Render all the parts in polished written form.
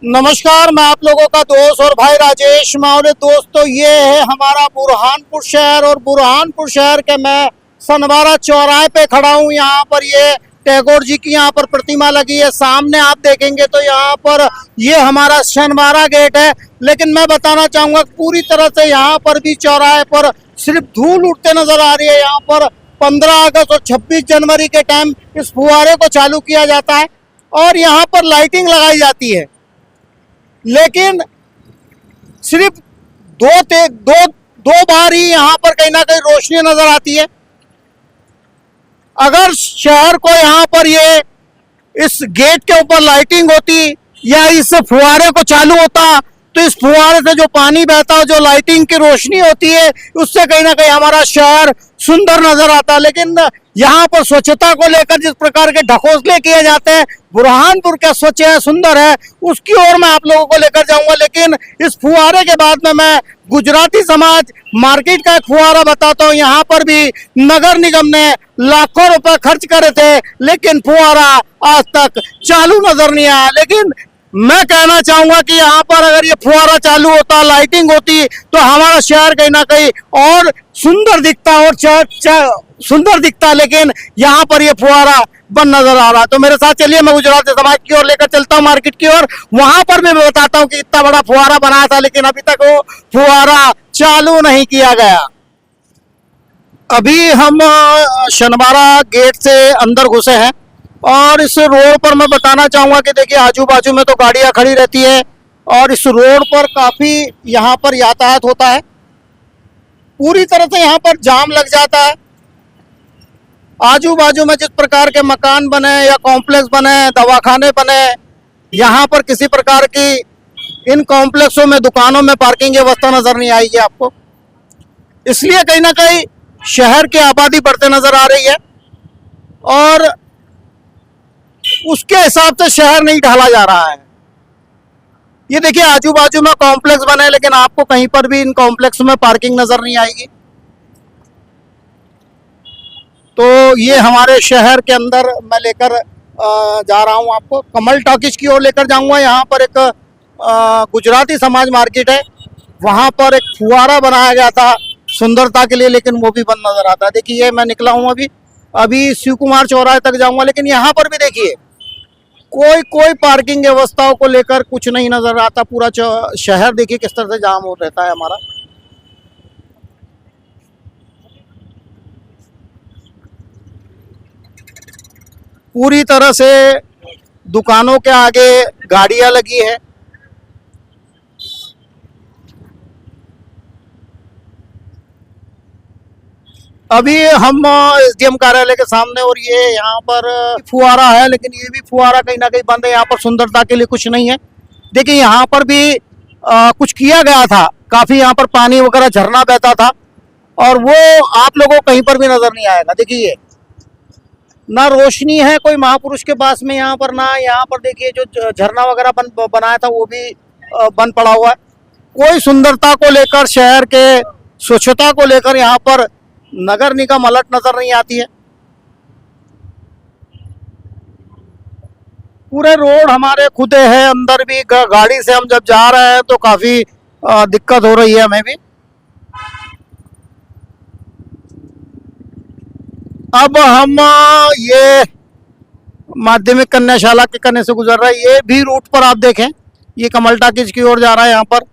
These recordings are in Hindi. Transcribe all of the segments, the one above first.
नमस्कार, मैं आप लोगों का दोस्त और भाई राजेश मावरे। दोस्तों, ये है हमारा बुरहानपुर शहर और बुरहानपुर शहर के मैं सनवारा चौराहे पे खड़ा हूँ। यहाँ पर ये टैगोर जी की यहाँ पर प्रतिमा लगी है। सामने आप देखेंगे तो यहाँ पर ये हमारा शनिवारा गेट है। लेकिन मैं बताना चाहूँगा पूरी तरह से यहाँ पर भी चौराहे पर सिर्फ धूल उड़ते नजर आ रही है। यहाँ पर 15 अगस्त और 26 जनवरी के टाइम इस फुहारे को चालू किया जाता है और यहाँ पर लाइटिंग लगाई जाती है, लेकिन सिर्फ दो बार ही यहाँ पर कहीं ना कहीं रोशनी नजर आती है। अगर शहर को यहाँ पर ये इस गेट के ऊपर लाइटिंग होती या इस फुहारे को चालू होता तो इस फुहारे से जो पानी बहता है, जो लाइटिंग की रोशनी होती है, उससे कहीं ना कहीं हमारा शहर सुंदर नजर आता है। लेकिन यहाँ पर स्वच्छता को लेकर जिस प्रकार के ढकोसले किए जाते हैं, बुरहानपुर क्या स्वच्छ है, सुंदर है, उसकी ओर मैं आप लोगों को लेकर जाऊंगा। लेकिन इस फुहारे के बाद में मैं गुजराती समाज मार्केट का एक फुहारा बताता हूँ। यहाँ पर भी नगर निगम ने लाखों रुपए खर्च करे थे, लेकिन फुहारा आज तक चालू नजर नहीं आया। लेकिन मैं कहना चाहूंगा कि यहाँ पर अगर ये फुहारा चालू होता, लाइटिंग होती, तो हमारा शहर कहीं ना कहीं और सुंदर दिखता और सुंदर दिखता। लेकिन यहाँ पर ये फुहारा बंद नजर आ रहा। तो मेरे साथ चलिए, मैं गुजराती समाज की ओर लेकर चलता हूँ मार्केट की ओर। वहां पर भी मैं बताता हूँ कि इतना बड़ा फुहारा बनाया था, लेकिन अभी तक वो फुहारा चालू नहीं किया गया। अभी हम शनिवारा गेट से अंदर घुसे हैं और इस रोड पर मैं बताना चाहूंगा कि देखिए, आजू बाजू में तो गाड़ियां खड़ी रहती है और इस रोड पर काफी यहाँ पर यातायात होता है। पूरी तरह से यहाँ पर जाम लग जाता है। आजू बाजू में जिस प्रकार के मकान बने या कॉम्प्लेक्स बने, दवाखाने बने, यहाँ पर किसी प्रकार की इन कॉम्प्लेक्सों में, दुकानों में पार्किंग व्यवस्था नजर नहीं आएगी आपको। इसलिए कहीं ना कहीं शहर की आबादी बढ़ते नजर आ रही है और उसके हिसाब से शहर नहीं ढाला जा रहा है। ये देखिए, आजू बाजू में कॉम्प्लेक्स बने, लेकिन आपको कहीं पर भी इन कॉम्प्लेक्स में पार्किंग नजर नहीं आएगी। तो ये हमारे शहर के अंदर मैं लेकर जा रहा हूँ आपको। कमल टॉकीज की ओर लेकर जाऊंगा। यहाँ पर एक गुजराती समाज मार्केट है, वहाँ पर एक फुहारा बनाया गया था सुंदरता के लिए, लेकिन वो भी बंद नजर आता है। देखिए, मैं निकला हूँ अभी शिव कुमार चौराहे तक जाऊंगा, लेकिन यहाँ पर भी देखिए कोई पार्किंग व्यवस्थाओं को लेकर कुछ नहीं नजर आता। पूरा शहर देखिए किस तरह से जाम हो रहता है हमारा। पूरी तरह से दुकानों के आगे गाड़ियां लगी है। अभी हम एसडीएम कार्यालय के सामने और ये यहाँ पर फुहारा है, लेकिन ये भी फुहारा कहीं ना कहीं बंद है। यहाँ पर सुंदरता के लिए कुछ नहीं है। देखिए, यहाँ पर भी कुछ किया गया था, काफी यहाँ पर पानी वगैरह झरना बहता था और वो आप लोगों को कहीं पर भी नजर नहीं आएगा। देखिए, ना रोशनी है कोई महापुरुष के पास में यहाँ पर, ना यहाँ पर देखिए जो झरना वगैरह बनाया था वो भी बंद पड़ा हुआ है। कोई सुंदरता को लेकर, शहर के स्वच्छता को लेकर यहाँ पर नगर निगम अलर्ट नजर नहीं आती है। पूरे रोड हमारे खुदे हैं, अंदर भी गाड़ी से हम जब जा रहे हैं तो काफी दिक्कत हो रही है हमें भी। अब हम ये माध्यमिक कन्याशाला के कन्या से गुजर रहा है। ये भी रूट पर आप देखें, ये कमल टाकीज की ओर जा रहा है यहाँ पर।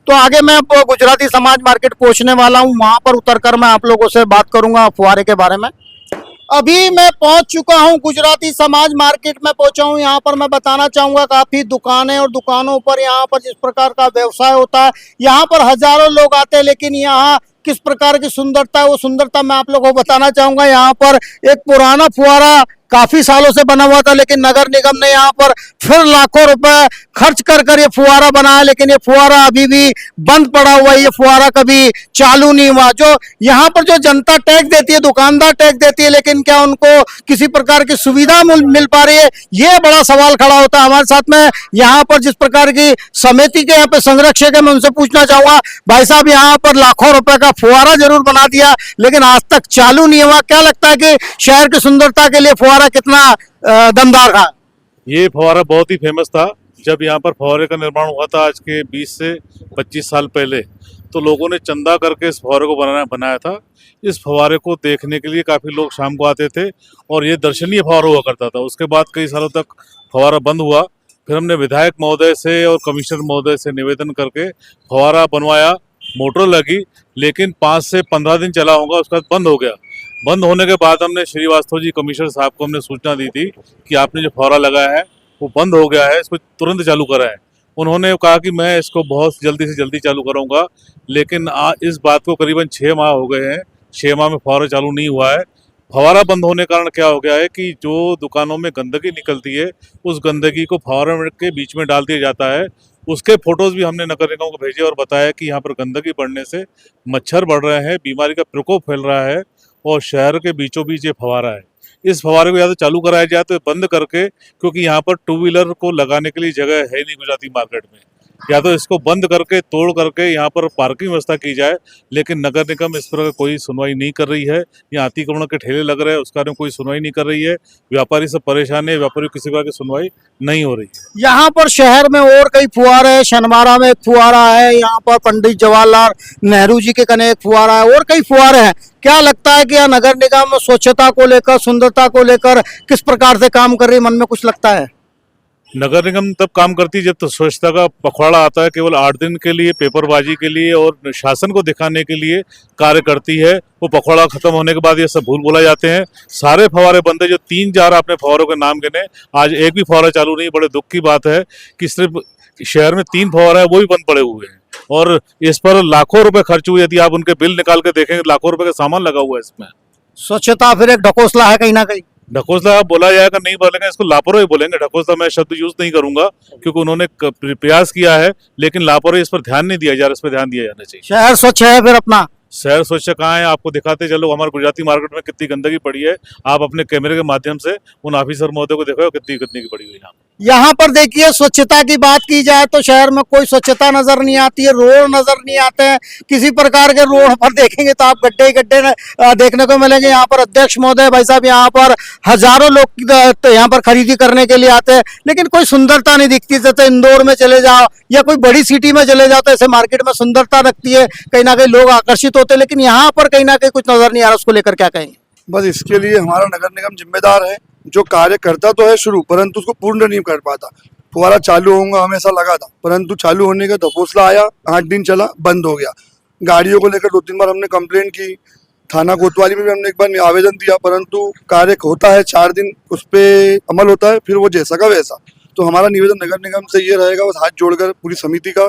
तो आगे मैं अब गुजराती समाज मार्केट पहुंचने वाला हूं। वहां पर उतरकर मैं आप लोगों से बात करूंगा फुहारे के बारे में। अभी मैं पहुंच चुका हूं, गुजराती समाज मार्केट में पहुंचा हूं। यहाँ पर मैं बताना चाहूंगा काफी दुकानें और दुकानों पर यहाँ पर जिस प्रकार का व्यवसाय होता है, यहाँ पर हजारों लोग आते हैं, लेकिन यहाँ किस प्रकार की सुंदरता है वो सुंदरता मैं आप लोगों को बताना चाहूंगा। यहाँ पर एक पुराना फुहारा काफी सालों से बना हुआ था, लेकिन नगर निगम ने यहाँ पर फिर लाखों रुपए खर्च कर ये फुहारा बनाया, लेकिन ये फुहारा अभी भी बंद पड़ा हुआ है। ये फुहारा कभी चालू नहीं हुआ। जो यहाँ पर जो जनता टैक्स देती है, दुकानदार टैक्स देती है, लेकिन क्या उनको किसी प्रकार की सुविधा मिल पा रही है, ये बड़ा सवाल खड़ा होता है। हमारे साथ में यहाँ पर जिस प्रकार की समिति के यहाँ पे संरक्षक है, मैं उनसे पूछना चाहूंगा, भाई साहब यहाँ पर लाखों रुपए का फुहारा जरूर बना दिया, लेकिन आज तक चालू नहीं हुआ। क्या लगता है कि शहर की सुंदरता के लिए फुहारा कितना दमदार था? ये फव्वारा बहुत ही फेमस था। जब यहाँ पर फव्वारे का निर्माण हुआ था आज के 20 से 25 साल पहले, तो लोगों ने चंदा करके इस फव्वारे को बनाया था। इस फव्वारे को देखने के लिए काफ़ी लोग शाम को आते थे और ये दर्शनीय फव्वारा हुआ करता था। उसके बाद कई सालों तक फव्वारा बंद हुआ। फिर हमने विधायक महोदय से और कमिश्नर महोदय से निवेदन करके फव्वारा बनवाया, मोटर लगी, लेकिन 5 से 15 दिन चला होगा, उसके बाद बंद हो गया। बंद होने के बाद हमने श्रीवास्तव जी कमिश्नर साहब को हमने सूचना दी थी कि आपने जो फव्वारा लगाया है वो बंद हो गया है, इसको तुरंत चालू करा है। उन्होंने कहा कि मैं इसको बहुत जल्दी से जल्दी चालू कराऊंगा, लेकिन इस बात को करीबन 6 माह हो गए हैं, 6 माह में फव्वारा चालू नहीं हुआ है। फव्वारा बंद होने के कारण क्या हो गया है कि जो दुकानों में गंदगी निकलती है, उस गंदगी को फव्वारे के बीच में डाल दिया जाता है। उसके फोटोज भी हमने नगर निगम को भेजे और बताया कि यहाँ पर गंदगी बढ़ने से मच्छर बढ़ रहे हैं, बीमारी का प्रकोप फैल रहा है और शहर के बीचों बीच ये फव्वारा है। इस फव्वारे को या तो चालू कराया जाए तो बंद करके, क्योंकि यहाँ पर 2 व्हीलर को लगाने के लिए जगह है नहीं गुजराती मार्केट में, या तो इसको बंद करके तोड़ करके यहाँ पर पार्किंग व्यवस्था की जाए। लेकिन नगर निगम इस पर कोई सुनवाई नहीं कर रही है। यहाँ अतिक्रमण के ठेले लग रहे हैं, उसका कोई सुनवाई नहीं कर रही है। व्यापारी सब परेशान है, व्यापारी किसी प्रकार की सुनवाई नहीं हो रही है। यहाँ पर शहर में और कई फुहारे हैं, शनवारा में एक फुहारा है, यहाँ पर पंडित जवाहरलाल नेहरू जी के कने एक फुहारा है और कई फुहारे हैं। क्या लगता है कि यह नगर निगम स्वच्छता को लेकर, सुंदरता को लेकर किस प्रकार से काम कर रही है, मन में कुछ लगता है? नगर निगम तब काम करती है जब तो स्वच्छता का पखवाड़ा आता है, केवल 8 दिन के लिए पेपरबाजी के लिए और शासन को दिखाने के लिए कार्य करती है। वो पखवाड़ा खत्म होने के बाद ये सब भूल भुला जाते हैं। सारे फव्वारे बंद है। जो 3-4 आपने फव्वारों के नाम गिने, आज एक भी फव्वारा चालू नहीं। बड़े दुख की बात है कि सिर्फ शहर में 3 फव्वारा है, वो भी बंद पड़े हुए हैं और इस पर लाखों रुपए खर्च हुए। यदि आप उनके बिल निकाल के देखेंगे, लाखों रुपए का सामान लगा हुआ है इसमें। स्वच्छता फिर एक ढकोसला है कहीं ना कहीं। ढकोसला बोला जाएगा, नहीं बोलेंगे, इसको लापरवाही बोलेंगे। ढकोसला मैं शब्द यूज नहीं करूंगा क्योंकि उन्होंने प्रयास किया है, लेकिन लापरवाही इस पर ध्यान नहीं दिया जा रहा, इस पर ध्यान दिया जाना चाहिए। शहर स्वच्छ है फिर अपना? शहर स्वच्छ कहाँ है, आपको दिखाते चलो। हमारे गुजराती मार्केट में कितनी गंदगी पड़ी है, आप अपने कैमरे के माध्यम से उन ऑफिसर महोदय को देखो कितनी कितनी की पड़ी हुई है। यहाँ पर देखिए, स्वच्छता की बात की जाए तो शहर में कोई स्वच्छता नजर नहीं आती है, रोड नजर नहीं आते हैं किसी प्रकार के। रोड पर देखेंगे तो आप गड्ढे ही गड्ढे देखने को मिलेंगे। यहाँ पर अध्यक्ष महोदय भाई साहब, यहाँ पर हजारों लोग यहाँ पर खरीदी करने के लिए आते हैं, लेकिन कोई सुंदरता नहीं दिखती। जैसे इंदौर में चले जाओ या कोई बड़ी सिटी में चले जाओ तो ऐसे मार्केट में सुंदरता लगती है, कहीं ना कहीं लोग आकर्षित होते हैं, लेकिन यहाँ पर कहीं ना कहीं कुछ नजर नहीं आ रहा। उसको लेकर क्या कहेंगे? बस इसके लिए हमारा नगर निगम जिम्मेदार है। जो कार्य करता तो है शुरू, परंतु उसको पूर्ण नहीं कर पाता। फुहारा चालू होगा हमेशा लगा था, परंतु चालू होने का ढकोसला आया, 8 दिन चला, बंद हो गया। गाड़ियों को लेकर 2-3 बार हमने कंप्लेंट की, थाना कोतवाली में भी हमने एक बार आवेदन दिया, परंतु कार्य होता है 4 दिन, उस पर अमल होता है, फिर वो जैसा का वैसा। तो हमारा निवेदन नगर निगम से ये रहेगा, बस हाथ जोड़कर पूरी समिति का,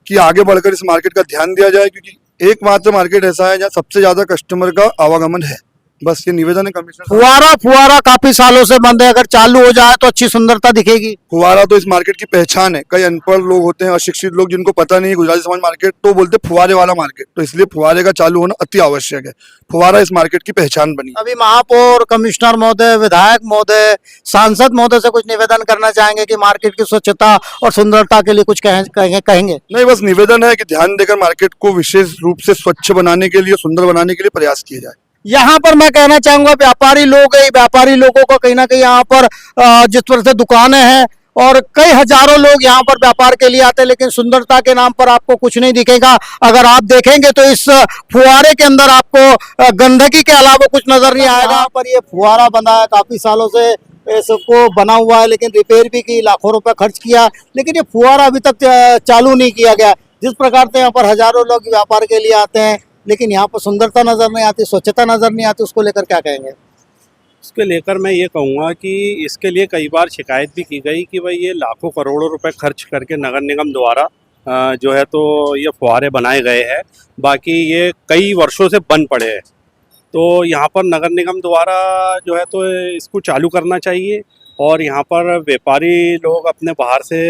कि आगे बढ़कर इस मार्केट का ध्यान दिया जाए, क्योंकि एकमात्र मार्केट ऐसा है जहाँ सबसे ज्यादा कस्टमर का आवागमन है। बस ये निवेदन है कमिश्नर। फुहारा काफी सालों से बंद है, अगर चालू हो जाए तो अच्छी सुंदरता दिखेगी। फुहारा तो इस मार्केट की पहचान है। कई अनपढ़ लोग होते हैं, अशिक्षित लोग, जिनको पता नहीं है गुजराती समाज मार्केट, तो बोलते फुहारे वाला मार्केट, तो इसलिए फुहारे का चालू होना अति आवश्यक है। फुहारा इस मार्केट की पहचान बनी। अभी महापौर, कमिश्नर महोदय, विधायक महोदय, सांसद महोदय से कुछ निवेदन करना चाहेंगे कि मार्केट की स्वच्छता और सुंदरता के लिए कुछ कहेंगे? नहीं, बस निवेदन है कि ध्यान देकर मार्केट को विशेष रूप से स्वच्छ बनाने के लिए, सुंदर बनाने के लिए प्रयास किए जाए। यहाँ पर मैं कहना चाहूंगा, व्यापारी लोग है, व्यापारी लोगों को कहीं ना कहीं यहाँ पर जिस तरह से दुकानें हैं और कई हजारों लोग यहाँ पर व्यापार के लिए आते हैं, लेकिन सुंदरता के नाम पर आपको कुछ नहीं दिखेगा। अगर आप देखेंगे तो इस फुहारे के अंदर आपको गंदगी के अलावा कुछ नजर नहीं आएगा। यहाँ पर ये फुहारा बना है, काफी सालों से इसको बना हुआ है, लेकिन रिपेयर भी की, लाखों रुपए खर्च किया, लेकिन ये फुहारा अभी तक चालू नहीं किया गया। जिस प्रकार से यहाँ पर हजारों लोग व्यापार के लिए आते हैं, लेकिन यहाँ पर सुंदरता नजर नहीं आती, स्वच्छता नजर नहीं आती, उसको लेकर क्या कहेंगे? इसके लेकर मैं ये कहूँगा कि इसके लिए कई बार शिकायत भी की गई कि भाई ये लाखों करोड़ों रुपए खर्च करके नगर निगम द्वारा जो है तो ये फुहारे बनाए गए हैं, बाकी ये कई वर्षों से बंद पड़े हैं। तो यहाँ पर नगर निगम द्वारा जो है तो इसको चालू करना चाहिए और यहाँ पर व्यापारी लोग अपने बाहर से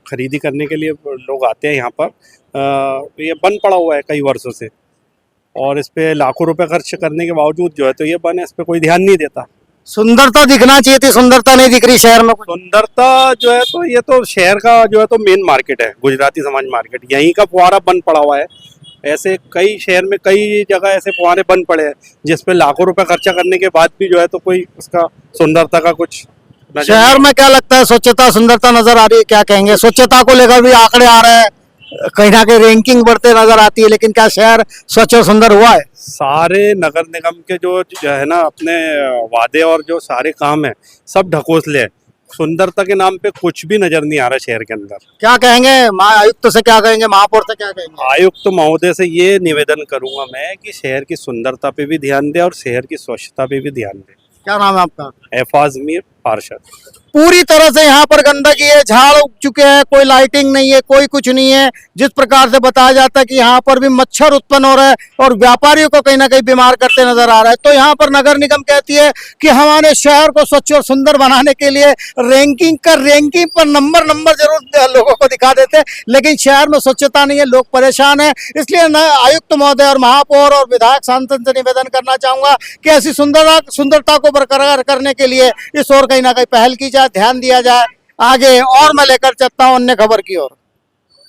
खरीदी करने के लिए लोग आते हैं यहाँ पर। ये बंद पड़ा हुआ है कई वर्षों से और इस पे लाखों रुपए खर्च करने के बावजूद जो है तो ये बन, इस पे कोई ध्यान नहीं देता। सुंदरता दिखना चाहिए थी, सुंदरता नहीं दिख रही शहर में। सुंदरता जो है तो ये तो शहर का जो है तो मेन मार्केट है, गुजराती समाज मार्केट, यहीं का फुहारा बंद पड़ा हुआ है। ऐसे कई शहर में कई जगह ऐसे फुहारे बंद पड़े हैं जिसपे लाखों रुपए खर्चा करने के बाद भी जो है तो कोई उसका सुंदरता का कुछ शहर में क्या लगता है, स्वच्छता सुंदरता नजर आ रही है, क्या कहेंगे? स्वच्छता को लेकर भी आंकड़े आ रहे हैं, कहीं ना कहीं रैंकिंग बढ़ते नजर आती है, लेकिन क्या शहर स्वच्छ और सुंदर हुआ है? सारे नगर निगम के जो है ना अपने वादे और जो सारे काम है सब ढकोसले हैं। सुंदरता के नाम पे कुछ भी नजर नहीं आ रहा शहर के अंदर। क्या कहेंगे आयुक्त से, क्या कहेंगे महापौर से, क्या कहेंगे? आयुक्त महोदय से ये निवेदन करूंगा मैं कि शहर की सुंदरता पे भी ध्यान दे और शहर की स्वच्छता पे भी ध्यान दे। क्या नाम है आपका? एफाज मीर पार्षद। पूरी तरह से यहाँ पर गंदगी है, झाड़ उग चुके हैं, कोई लाइटिंग नहीं है, कोई कुछ नहीं है। जिस प्रकार से बताया जाता है कि यहाँ पर भी मच्छर उत्पन्न हो रहा है और व्यापारियों को कहीं ना कहीं बीमार करते नजर आ रहा है। तो यहाँ पर नगर निगम कहती है कि हमारे शहर को स्वच्छ और सुंदर बनाने के लिए रैंकिंग पर नंबर जरूर लोगों को दिखा देते हैं, लेकिन शहर में स्वच्छता नहीं है, लोग परेशान है। इसलिए न आयुक्त महोदय और महापौर और विधायक सांसद से निवेदन करना चाहूंगा कि ऐसी सुंदरता को बरकरार करने के लिए इस ओर कहीं ना कहीं पहल की जाए, ध्यान दिया जाए। आगे और मैं लेकर चलता हूं अन्य खबर की ओर।